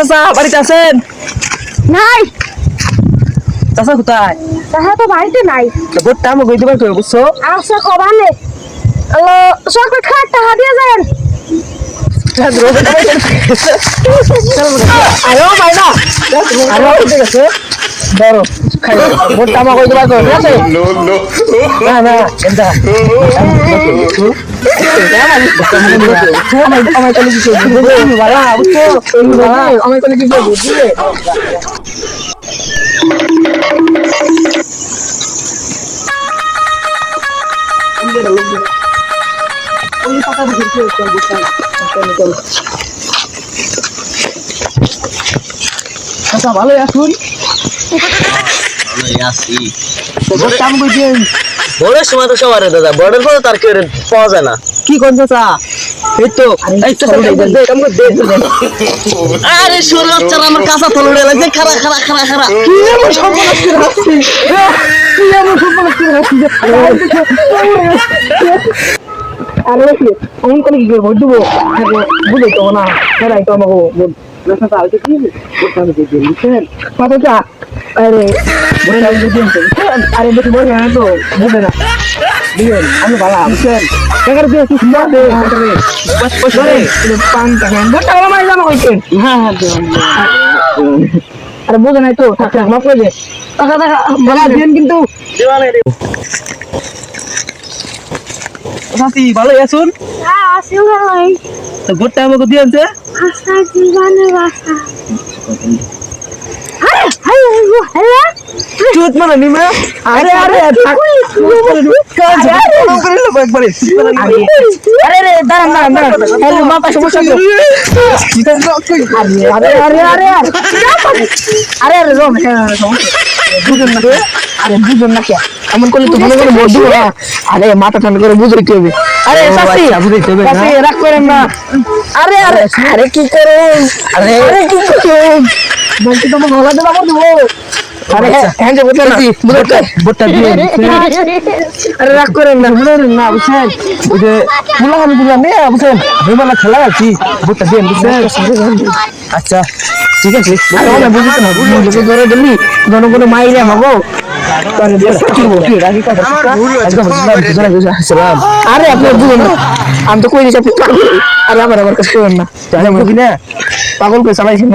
চাচা বাড়িতে আছেন? নাই চাচা কোথায়? চাচা তো বাড়িতে নাই। ভোটটা আমাকে দিতে পারতো বুঝছো? আচ্ছা কবানে সরকার খাট টাকা দিয়ে যান। আরো মাইনা আরো ঠিক আছে ধরো খাই ভোটটা আমাকে দিতে পারতো ঠিক আছে? না না এটা আমার কলে কিছু বালা বুঝছো? আমার কলে কিছু বুঝলে আচ্ছা ভালোই আসুন কাম করছেন বড়ের সময় তো সবার দাদা বড়ের পরে তার কেউ পাওয়া যায় না। কি করছেন চাচা? এই তো কাম করে দে আরে শুরু হচ্ছে আমার কাঁচা তল উড়ে লাগছে খারা খারা খারা খারা কি এমন সর্বনাশ করে আসছি কি এমন সর্বনাশ করে আসছি আরে অমন করে কি করবো দেবো বুঝে তো না সেটাই তো আমাকে চাচা হয়তো কি ভোটটা আমি দিয়ে দিচ্ছেন চাচা আরে ভোটটা আমি দিয়ে দিচ্ছেন আরে বেশি বলে না তো বুঝে না দিবেন আমি ভালো বুঝছেন টাকার দিয়ে কি সুন্দর দে পান টাকা ভোটটা আমার মাই জামা কইছেন হ্যাঁ হ্যাঁ আরে বুঝে নাই তো মাফ করে দে টাকা টাকা ভালো দিন কিন্তু চাচি ভালোই আছুন আছি ভাই তো ভোটটা আমাকে দিয়ে আনছে আচ্ছা জীবনে বাসা আরে আরে আরে চুত মানে নিমা আরে আরে আরে রে দাঁড়ান দাঁড়ান হ্যালো মাথা সমস্যা তো আরে আরে আরে আরে আরে রোম বুঝুন না আরে বুঝুন না কে এমন করলে তো মনে করে ভোট দিব না আরে মাথা ঠান্ডা করে বুঝাইতে হবে আরে চাচি বুঝাইতে হবে চাচি রাগ করেন না আরে আরে আরে কি করুন আরে আরে কি করুন বলতে তো ভালো দেব দেবো আরে হ্যাঁ যে বুঝলেন না ভোটটা দিয়ে আরে রাগ করেন না বুঝলেন না বুঝছেন ওই যে ফুলা আমি দিলাম না বুঝছেন বেমালা খেলা আছি ভোটটা দিয়ে বুঝছেন আচ্ছা ঠিক আছে আরে বুঝতে না বুঝতে ধরে দিলি জনগণের মাইরে হবো আরে আপনি বুঝুন না আমি তো কই দিচ্ছি আপনি আরে আমার কাছে করেন না পাগল করে চালাইছি